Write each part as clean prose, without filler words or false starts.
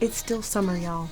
It's still summer, y'all.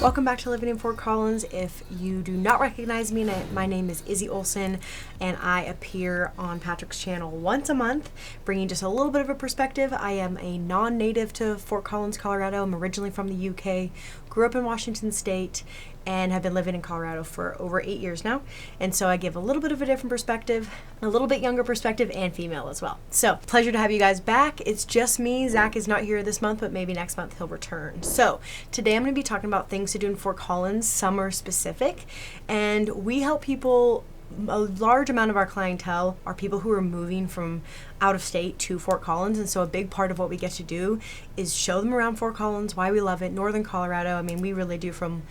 Welcome back to Living in Fort Collins. If you do not recognize me, my name is Izzy Olson, and I appear on Patrick's channel once a month, bringing just a little bit of a perspective. I am a non-native to Fort Collins, Colorado. I'm originally from the UK, grew up in Washington State, and have been living in Colorado for over 8 years now. And so I give a little bit of a different perspective, a little bit younger perspective, and female as well. So pleasure to have you guys back. It's just me. Zach is not here this month, but maybe next month he'll return. So today I'm going to be talking about things to do in Fort Collins, summer specific. And we help people. A large amount of our clientele are people who are moving from out of state to Fort Collins, and so a big part of what we get to do is show them around Fort Collins, why we love it, northern Colorado. I mean, we really do from,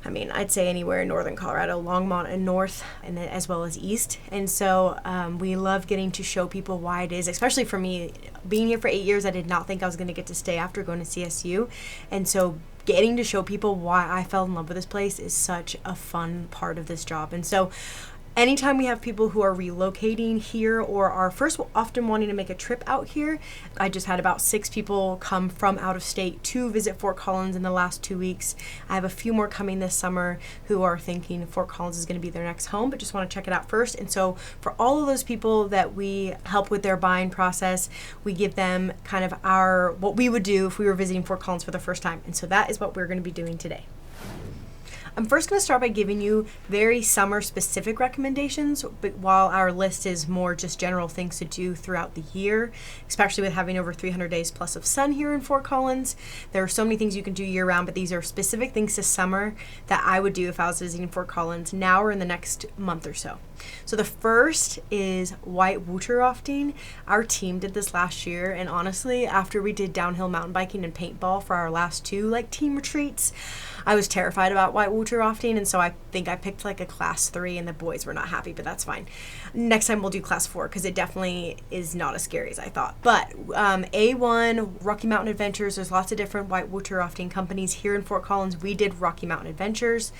I'd say anywhere in northern Colorado, Longmont and north, and then as well as east. And so we love getting to show people why it is, especially for me, being here for 8 years, I did not think I was going to get to stay after going to CSU. And so getting to show people why I fell in love with this place is such a fun part of this job. And so anytime we have people who are relocating here or are first often wanting to make a trip out here, I just had about 6 people come from out of state to visit Fort Collins in the last 2 weeks. I have a few more coming this summer who are thinking Fort Collins is going to be their next home, but just want to check it out first. And so for all of those people that we help with their buying process, we give them kind of what we would do if we were visiting Fort Collins for the first time. And so that is what we're going to be doing today. I'm first going to start by giving you very summer-specific recommendations, but while our list is more just general things to do throughout the year, especially with having over 300 days plus of sun here in Fort Collins. There are so many things you can do year-round, but these are specific things to summer that I would do if I was visiting Fort Collins now or in the next month or so. So the first is white water rafting. Our team did this last year, and honestly, after we did downhill mountain biking and paintball for our last 2 team retreats, I was terrified about white water rafting, and so I think I picked a class 3, and the boys were not happy, but that's fine. Next time we'll do class 4 because it definitely is not as scary as I thought. But A1, Rocky Mountain Adventures, there's lots of different white water rafting companies here in Fort Collins. We did Rocky Mountain Adventures,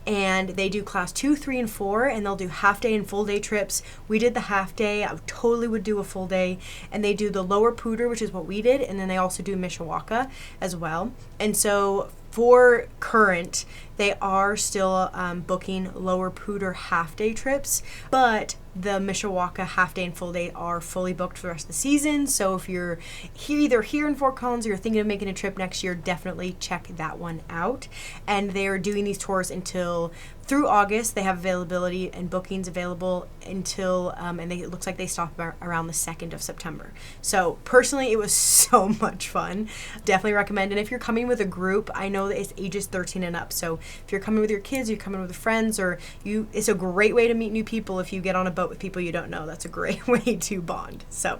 and they do class 2, 3, and 4, and they'll do half day and full day trips. We did the half day. I totally would do a full day, and they do the lower Poudre, which is what we did, and then they also do Mishawaka as well. And so for current, they are still booking lower Poudre half day trips, but the Mishawaka half day and full day are fully booked for the rest of the season. So if you're either here in Fort Collins or you're thinking of making a trip next year, definitely check that one out. And they're doing these tours through August. They have availability and bookings available until, it looks like they stop around the 2nd of September. So personally, it was so much fun. Definitely recommend. And if you're coming with a group, I know that it's ages 13 and up. So if you're coming with your kids, you're coming with friends, it's a great way to meet new people. If you get on a boat with people you don't know, that's a great way to bond. So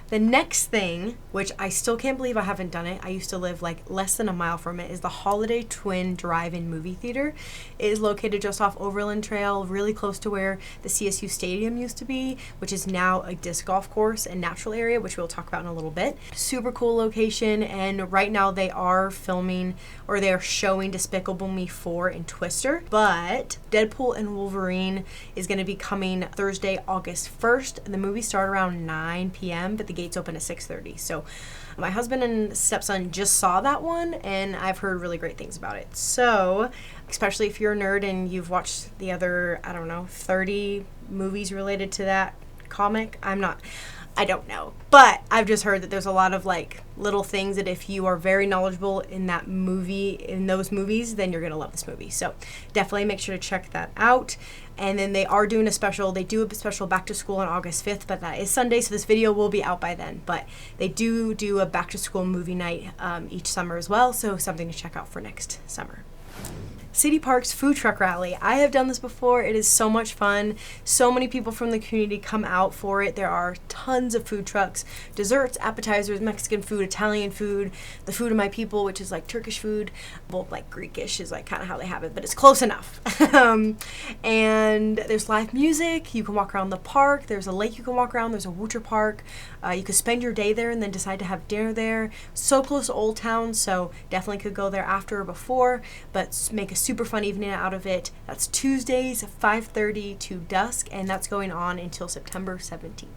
the next thing, which I still can't believe I haven't done it, I used to live less than a mile from it, is the Holiday Twin Drive-In movie theater. It is located just off Overland Trail, really close to where the CSU Stadium used to be, which is now a disc golf course and natural area, which we'll talk about in a little bit. Super cool location, and right now they are filming, or they are showing Despicable Me 4 and Twister, but Deadpool and Wolverine is going to be coming Thursday, August 1st, and the movies start around 9 p.m., but the gates open at 6:30. So my husband and stepson just saw that one, and I've heard really great things about it. So especially if you're a nerd and you've watched the other, 30 movies related to that comic, I don't know, but I've just heard that there's a lot of little things that if you are very knowledgeable in those movies, then you're gonna love this movie. So definitely make sure to check that out. And then they do a special back to school on August 5th, but that is Sunday, so this video will be out by then. But they do a back to school movie night each summer as well, so something to check out for next summer. City Park's food truck rally. I have done this before. It is so much fun. So many people from the community come out for it. There are tons of food trucks, desserts, appetizers, Mexican food, Italian food, the food of my people, which is Turkish food. Well, Greekish is kind of how they have it, but it's close enough. And there's live music. You can walk around the park. There's a lake you can walk around. There's a water park. You could spend your day there and then decide to have dinner there. So close to Old Town, so definitely could go there after or before, but make a super fun evening out of it. That's Tuesdays, 5:30 to dusk, and that's going on until September 17th.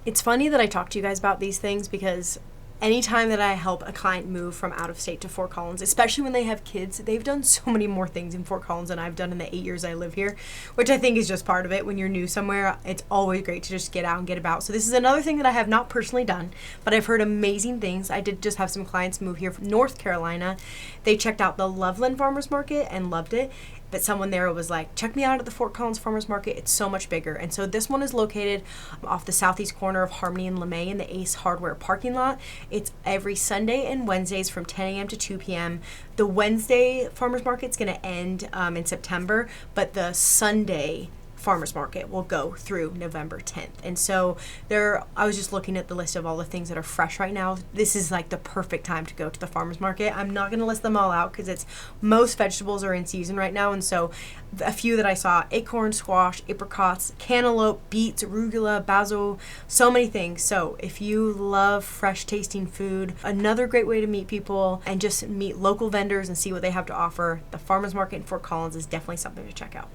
It's funny that I talk to you guys about these things because anytime that I help a client move from out of state to Fort Collins, especially when they have kids, they've done so many more things in Fort Collins than I've done in the 8 years I live here, which I think is just part of it. When you're new somewhere, it's always great to just get out and get about. So this is another thing that I have not personally done, but I've heard amazing things. I did just have some clients move here from North Carolina. They checked out the Loveland Farmers Market and loved it. But someone there was like, check me out at the Fort Collins Farmers Market. It's so much bigger. And so this one is located off the southeast corner of Harmony and LeMay in the Ace Hardware parking lot. It's every Sunday and Wednesdays from 10 a.m. to 2 p.m. The Wednesday Farmers Market's going to end in September, but the Sunday farmers market will go through November 10th. And so I was just looking at the list of all the things that are fresh right now. This is like the perfect time to go to the farmers market. I'm not going to list them all out because most vegetables are in season right now. And so a few that I saw: acorn, squash, apricots, cantaloupe, beets, arugula, basil, so many things. So if you love fresh tasting food, another great way to meet people and just meet local vendors and see what they have to offer, the farmers market in Fort Collins is definitely something to check out.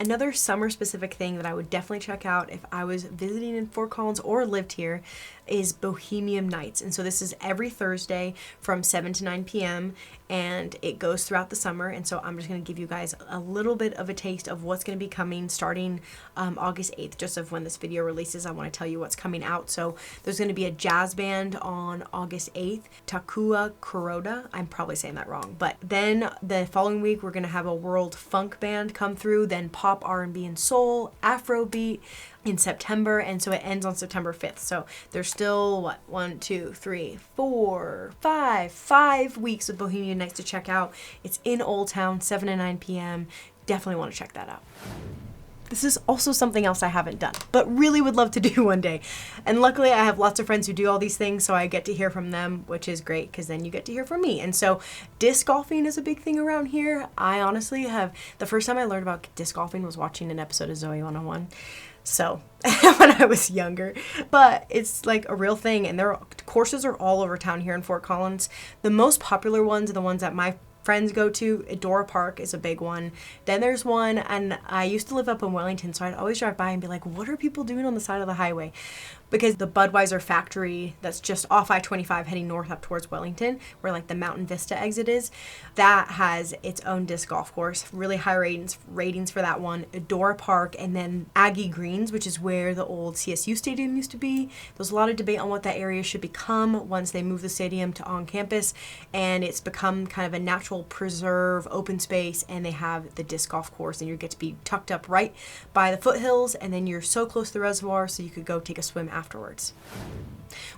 Another summer-specific thing that I would definitely check out if I was visiting in Fort Collins or lived here is Bohemian Nights. And so this is every Thursday from 7 to 9 p.m. and it goes throughout the summer. And so I'm just going to give you guys a little bit of a taste of what's going to be coming starting August 8th, just of when this video releases. I want to tell you what's coming out. So there's going to be a jazz band on August 8th, Takua Kuroda. I'm probably saying that wrong. But then the following week, we're going to have a world funk band come through, then pop, R&B, and soul, Afrobeat in September, and so it ends on September 5th. So there's still, 5 weeks of Bohemian Nights to check out. It's in Old Town, 7 to 9 p.m. Definitely want to check that out. This is also something else I haven't done, but really would love to do one day. And luckily I have lots of friends who do all these things, so I get to hear from them, which is great because then you get to hear from me. And so disc golfing is a big thing around here. I honestly the first time I learned about disc golfing was watching an episode of Zoe 101. So when I was younger, but it's like a real thing, and courses are all over town here in Fort Collins. The most popular ones are the ones that my friends go to. Adora Park is a big one. Then there's one, and I used to live up in Wellington, so I'd always drive by and be like, what are people doing on the side of the highway? Because the Budweiser factory that's just off I-25 heading north up towards Wellington, where like the Mountain Vista exit is, that has its own disc golf course. Really high ratings for that one. Adora Park, and then Aggie Greens, which is where the old CSU stadium used to be. There's a lot of debate on what that area should become once they move the stadium to on campus, and it's become kind of a natural preserve, open space, and they have the disc golf course, and you get to be tucked up right by the foothills, and then you're so close to the reservoir, so you could go take a swim afterwards.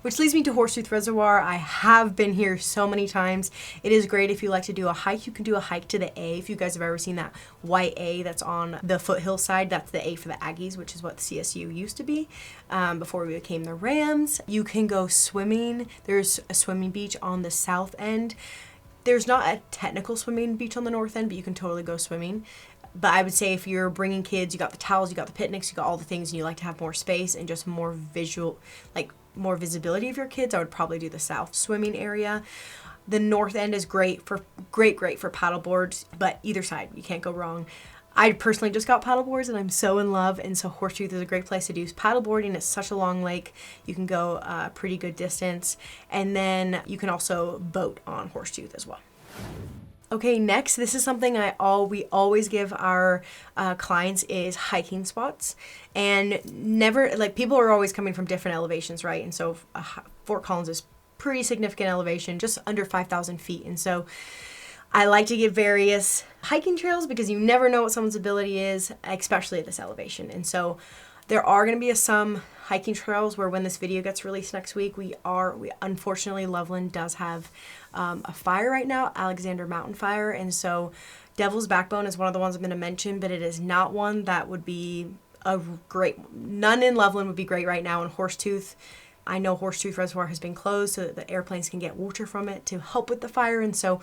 Which leads me to Horsetooth Reservoir. I have been here so many times. It is great if you like to do a hike. You can do a hike to the A. If you guys have ever seen that white A that's on the foothill side, that's the A for the Aggies, which is what CSU used to be before we became the Rams. You can go swimming. There's a swimming beach on the south end. There's not a technical swimming beach on the north end, but you can totally go swimming. But I would say if you're bringing kids, you got the towels, you got the picnics, you got all the things, and you like to have more space and just more more visibility of your kids, I would probably do the south swimming area. The north end is great for paddle boards, but either side, you can't go wrong. I personally just got paddle boards and I'm so in love, and so Horsetooth is a great place to do paddle boarding. It's such a long lake. You can go a pretty good distance, and then you can also boat on Horsetooth as well. Okay, next, this is something we always give our clients is hiking spots. And people are always coming from different elevations, right? And so Fort Collins is pretty significant elevation, just under 5,000 feet. And so I like to give various hiking trails because you never know what someone's ability is, especially at this elevation. And so there are going to be some hiking trails where when this video gets released next week, we unfortunately, Loveland does have a fire right now, Alexander Mountain Fire. And so Devil's Backbone is one of the ones I'm going to mention, but it is not one that would be none in Loveland would be great right now. In Horsetooth, I know Horsetooth Reservoir has been closed so that the airplanes can get water from it to help with the fire. And so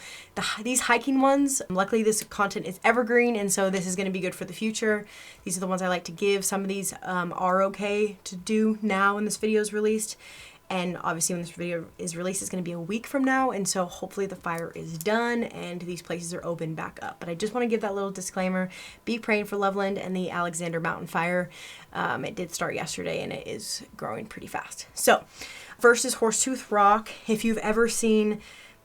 these hiking ones, luckily this content is evergreen, and so this is going to be good for the future. These are the ones I like to give. Some of these are okay to do now when this video is released. And obviously when this video is released, it's going to be a week from now, and so hopefully the fire is done and these places are open back up. But I just want to give that little disclaimer. Be praying for Loveland and the Alexander Mountain Fire. It did start yesterday and it is growing pretty fast. So first is Horsetooth Rock. If you've ever seen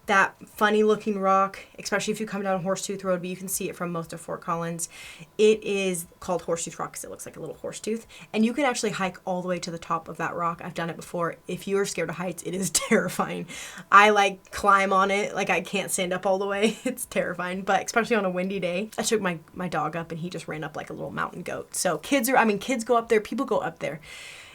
that funny looking rock, especially if you come down Horsetooth Road, but you can see it from most of Fort Collins. It is called Horsetooth Rock because it looks like a little horse tooth. And you can actually hike all the way to the top of that rock. I've done it before. If you are scared of heights, it is terrifying. I like climb on it. Like I can't stand up all the way. It's terrifying, but especially on a windy day. I took my dog up and he just ran up like a little mountain goat. So kids go up there, people go up there.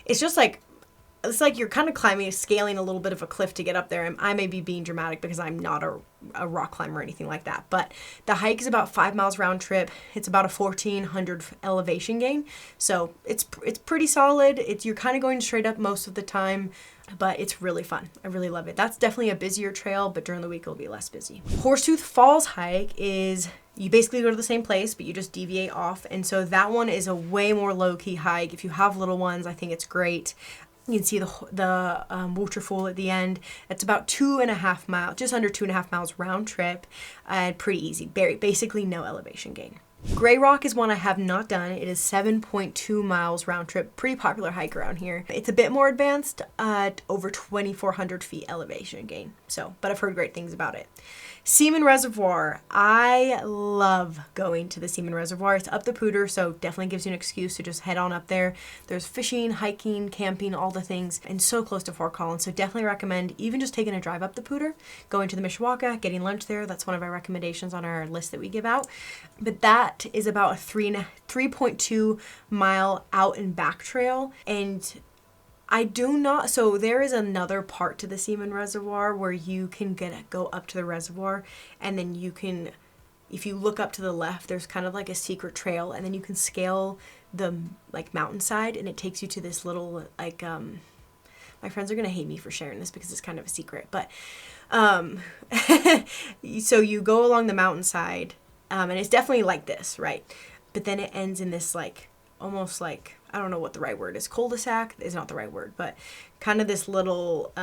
It's like you're kind of scaling a little bit of a cliff to get up there. And I may be being dramatic because I'm not a rock climber or anything like that. But the hike is about 5 miles round trip. It's about a 1,400 elevation gain. So it's pretty solid. You're kind of going straight up most of the time, but it's really fun. I really love it. That's definitely a busier trail, but during the week it'll be less busy. Horsetooth Falls hike is, you basically go to the same place, but you just deviate off. And so that one is a way more low-key hike. If you have little ones, I think it's great. You can see the waterfall at the end. It's about 2.5 miles, just under 2.5 miles round trip. Pretty easy. Basically no elevation gain. Gray Rock is one I have not done. It is 7.2 miles round trip. Pretty popular hike around here. It's a bit more advanced, over 2,400 feet elevation gain. But I've heard great things about it. Seaman Reservoir. I love going to the Seaman Reservoir. It's up the Pooter, so definitely gives you an excuse to just head on up there. There's fishing, hiking, camping, all the things, and so close to Fort Collins. So definitely recommend even just taking a drive up the Pooter, going to the Mishawaka, getting lunch there. That's one of our recommendations on our list that we give out. But that is about a 3.2 mile out and back trail, and so there is another part to the Seaman Reservoir where you can go up to the reservoir, and then you can, if you look up to the left, there's kind of like a secret trail, and then you can scale the like mountainside, and it takes you to this little like, my friends are going to hate me for sharing this because it's kind of a secret, but so you go along the mountainside, and it's definitely like this, right? But then it ends in this like, almost like, I don't know what the right word is. Cul-de-sac is not the right word, but kind of this little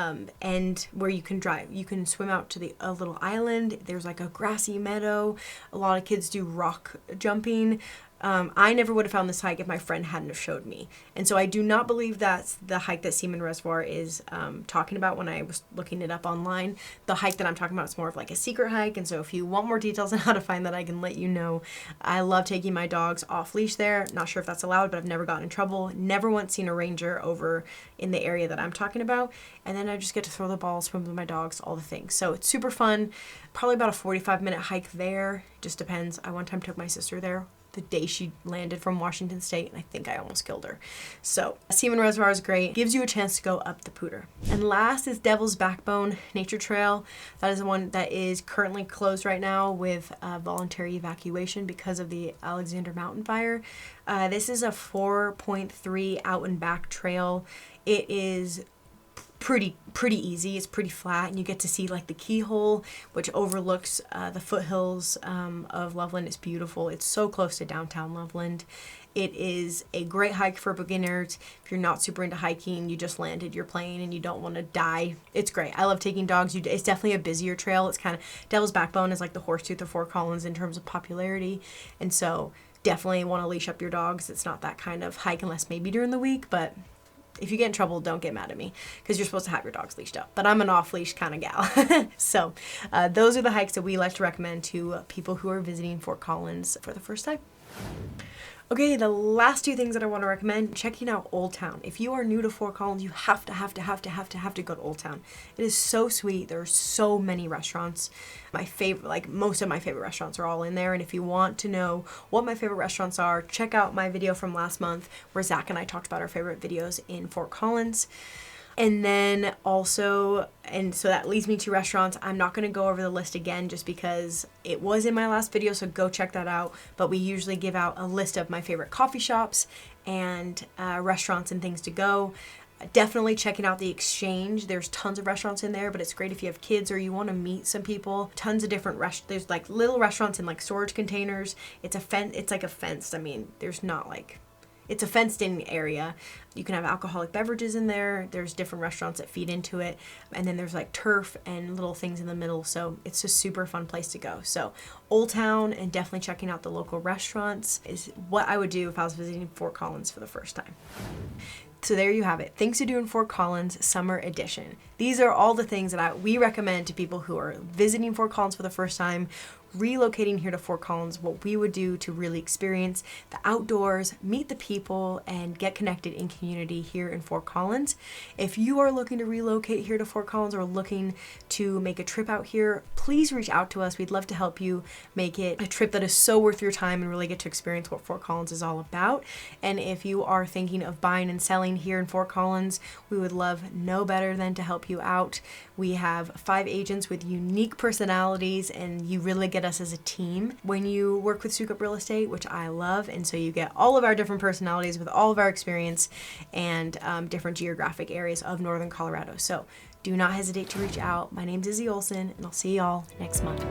end where you can drive. You can swim out to a little island. There's like a grassy meadow. A lot of kids do rock jumping. I never would have found this hike if my friend hadn't have showed me. And so I do not believe that's the hike that Seaman Reservoir is talking about when I was looking it up online. The hike that I'm talking about is more of like a secret hike. And so if you want more details on how to find that, I can let you know. I love taking my dogs off leash there. Not sure if that's allowed, but I've never gotten in trouble. Never once seen a ranger over in the area that I'm talking about. And then I just get to throw the ball, swim with my dogs, all the things. So it's super fun. Probably about a 45-minute hike there. Just depends. I one time took my sister there the day she landed from Washington State, and I think I almost killed her. So Seaman Reservoir is great. Gives you a chance to go up the Pooter. And last is Devil's Backbone Nature Trail. That is the one that is currently closed right now with voluntary evacuation because of the Alexander Mountain Fire. This is a 4.3 out and back trail. It is pretty easy. It's pretty flat, and you get to see like the keyhole, which overlooks the foothills of Loveland. It's beautiful. It's so close to downtown Loveland. It is a great hike for beginners. If you're not super into hiking, you just landed your plane and you don't want to die, it's great. I love taking dogs. It's definitely a busier trail. It's kind of, Devil's Backbone is like the Horsetooth of Fort Collins in terms of popularity, and so definitely want to leash up your dogs. It's not that kind of hike unless maybe during the week, but if you get in trouble, don't get mad at me because you're supposed to have your dogs leashed up. But I'm an off-leash kind of gal. So those are the hikes that we like to recommend to people who are visiting Fort Collins for the first time. Okay, the last two things that I want to recommend, checking out Old Town. If you are new to Fort Collins, you have to go to Old Town. It is so sweet. There are so many restaurants. My favorite, like most of my favorite restaurants are all in there. And if you want to know what my favorite restaurants are, check out my video from last month where Zach and I talked about our favorite videos in Fort Collins. And then also, and so that leads me to restaurants. I'm not going to go over the list again just because it was in my last video, so go check that out. But we usually give out a list of my favorite coffee shops and restaurants and things to go. Definitely checking out the Exchange. There's tons of restaurants in there, but it's great if you have kids or you want to meet some people. Tons of different there's like little restaurants in like storage containers. It's like a fenced. I mean, there's not like, It's a fenced in area. You can have alcoholic beverages in there. There's different restaurants that feed into it. And then there's like turf and little things in the middle. So it's a super fun place to go. So Old Town and definitely checking out the local restaurants is what I would do if I was visiting Fort Collins for the first time. So there you have it. Things to do in Fort Collins Summer Edition. These are all the things that we recommend to people who are visiting Fort Collins for the first time, relocating here to Fort Collins, what we would do to really experience the outdoors, meet the people, and get connected in community here in Fort Collins. If you are looking to relocate here to Fort Collins or looking to make a trip out here, please reach out to us. We'd love to help you make it a trip that is so worth your time and really get to experience what Fort Collins is all about. And if you are thinking of buying and selling here in Fort Collins, we would love no better than to help you out. We have 5 agents with unique personalities, and you really get us as a team when you work with Sukup Real Estate, which I love. And so you get all of our different personalities with all of our experience and different geographic areas of Northern Colorado. So do not hesitate to reach out. My name's Izzy Olson, and I'll see y'all next month.